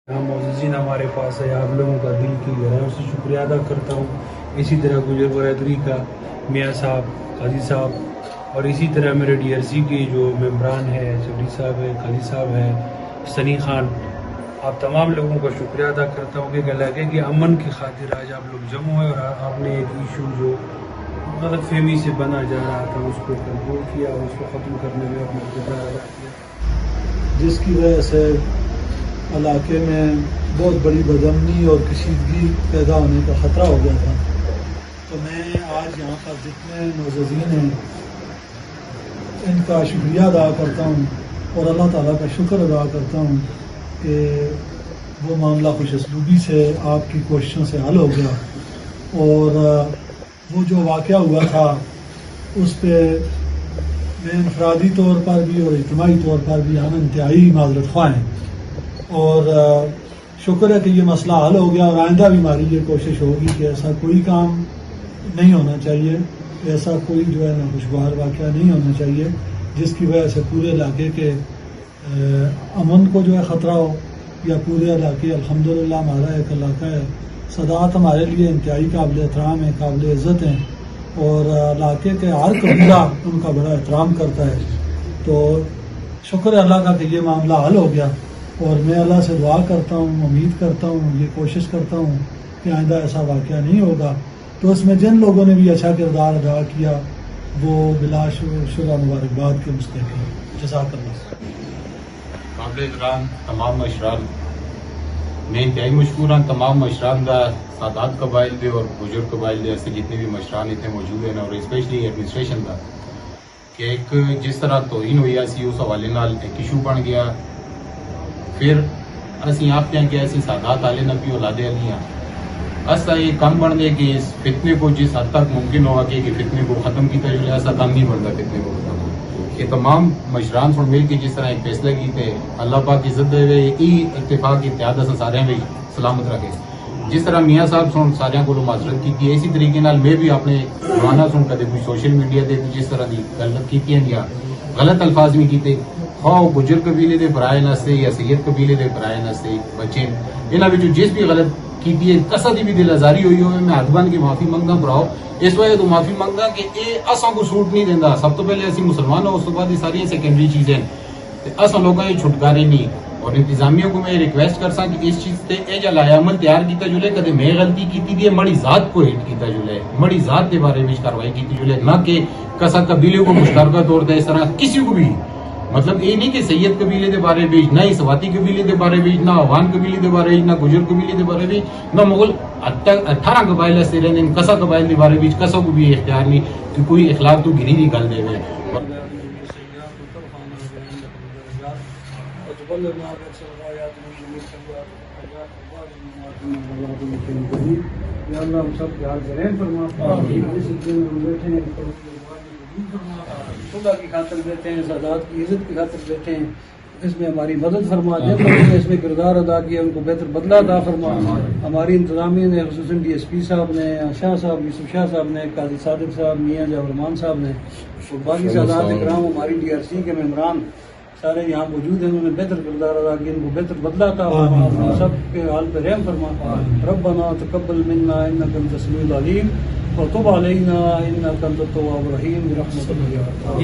معززین ہمارے پاس ہے، آپ لوگوں کا دل کی گہرائیوں سے شکریہ ادا کرتا ہوں. اسی طرح گجر برادری کا میاں صاحب، قاضی صاحب، اور اسی طرح میرے ڈی آر سی کے جو ممبران ہیں، چودھری صاحب ہے، قاضی صاحب ہے، سنی خان، آپ تمام لوگوں کا شکریہ ادا کرتا ہوں کہ علاقے کے امن کی خاطر آج آپ لوگ جمع ہوئے اور آپ نے ایک ایشو جو غلط فہمی سے بنا جا رہا تھا اس کو کنٹرول کیا اور اس کو ختم کرنے میں اپنا کردار ادا کیا، جس کی وجہ سے علاقے میں بہت بڑی بدامنی اور کشیدگی پیدا ہونے کا خطرہ ہو گیا تھا. تو میں آج یہاں پر جتنے معززین ہیں ان کا شکریہ ادا کرتا ہوں اور اللہ تعالیٰ کا شکر ادا کرتا ہوں کہ وہ معاملہ خوش اسلوبی سے آپ کی کوششوں سے حل ہو گیا. اور وہ جو واقعہ ہوا تھا اس پہ میں انفرادی طور پر بھی اور اجتماعی طور پر بھی ہم انتہائی معذرت خواہ ہیں، اور شکر ہے کہ یہ مسئلہ حل ہو گیا. اور آئندہ بھی ہماری یہ کوشش ہوگی کہ ایسا کوئی کام نہیں ہونا چاہیے، ایسا کوئی جو ہے ناخوشگوار واقعہ نہیں ہونا چاہیے جس کی وجہ سے پورے علاقے کے امن کو جو ہے خطرہ ہو، یا پورے علاقے الحمدللہ ہمارا ایک علاقہ ہے، صداعت ہمارے لیے انتہائی قابل احترام ہے، قابل عزت ہیں، اور علاقے کے ہر قبیلہ ان کا بڑا احترام کرتا ہے. تو شکر ہے اللہ کا کہ یہ معاملہ حل ہو گیا، اور میں اللہ سے دعا کرتا ہوں، امید کرتا ہوں، یہ کوشش کرتا ہوں کہ آئندہ ایسا واقعہ نہیں ہوگا. تو اس میں جن لوگوں نے بھی اچھا کردار ادا کیا وہ بلا شبہ مبارکباد کے مستحق ہیں. جزاک اللہ. قابل احترام تمام مشران، میں انتہائی مشکور ہوں تمام مشران کا، سادات قبائل دے اور بزرگ قبائل دے ایسے جتنے بھی مشران اتنے موجود ہیں، اور اسپیشلی ایڈمنسٹریشن کا، کہ ایک جس طرح توہین ہوئی اسی اس حوالے نال ایک ایشو بن گیا. پھر اسی آپ ہیں کہ ایسی سادات والے نبی اولادے علی ہیں، ایسا یہ کم بن گئے کہ اس فتنے کو جس حد تک ممکن ہوا کہ فتنے کو ختم کیا جائے، ایسا کم نہیں بنتا فتنے کو ختم. کہ تمام مشران سے مل کے جس طرح ایک فیصلہ کیتے، اللہ پاک عزت دے ہوئے اتفاق اتحاد سے سارے میں سلامت رکھے. جس طرح میاں صاحب سن سارے کو معذرت کی، اسی طریقے نال میں بھی اپنے روانہ سن کدے کوئی سوشل میڈیا دے جس طرح کی غلط کی یا غلط الفاظ بھی کیتے، ہاں گجر قبیلے دے برائے نستے یا سید قبیلے دے برائے نستے بچے انہاں وچوں جس بھی غلط کی ہے کسا دی بھی دل آزاری ہوئی ہوئے، میں ہاتھ بن کے معافی منگدا براؤ. اس وجہ تو معافی منگدا کہ یہ اساں کو سوٹ نہیں دیندا. سب تو پہلے اسی مسلمان ہوں، اس تو بعد یہ ساری سیکنڈری چیزیں اساں لوگاں یہ چھٹکارے نہیں. اور انتظامیہ کو میں ریکویسٹ کرساں کہ اس چیز تے اے جا لایا عمل تیار کیتا جلے، کدے میں غلطی کیتی دی مڑی ذات کو ہٹ کیتا جلے، مڑی ذات کے بارے میں کاروائی کیتی جلے، نہ کہ کسا قبیلے کو مشترکہ طور تے اس طرح کسی کو بھی. مطلب یہ نہیں کہ سید قبیلے دے بارے میں نہ ہی سواتی قبیلے دے بارے میں، نہ افغان قبیلے دے بارے میں، نہ گجر قبیلے دے بارے میں، نہ مغل 18 قبائل ایسے رہنے ان کسا قبائل دے بارے میں کسا کو بھی اختیار نہیں کہ کوئی اخلاق تو گری نہیں گل دے ہوئے. یا اللہ ہم سب کے حال ذرین فرما، اس دن میں بیٹھے ہیں خدا کی خاطر بیٹھے ہیں، سادات کی عزت کی خاطر بیٹھے ہیں، اس میں ہماری مدد فرما. جن لوگوں نے اس میں کردار ادا کیا ان کو بہتر بدلہ عطا فرما. ہماری انتظامیہ نے خصوصاً ڈی ایس پی صاحب نے، شاہ صاحب یوسف شاہ صاحب نے، قاضی صادق صاحب، میاں جعفر رحمان صاحب نے، اور باقی سادات اکرام ہماری ڈی آر سی کے ممبران سارے یہاں موجود ہیں، انہوں نے بہتر کردار ادا کیا، ان کو بہتر بدلہ عطا فرما. سب کے حال پہ رحم فرما. ربنا تقبل منا انک انت السمیع العلیم وتب علینا انک انت التواب الرحیم برحمتک یا ارحم الراحمین.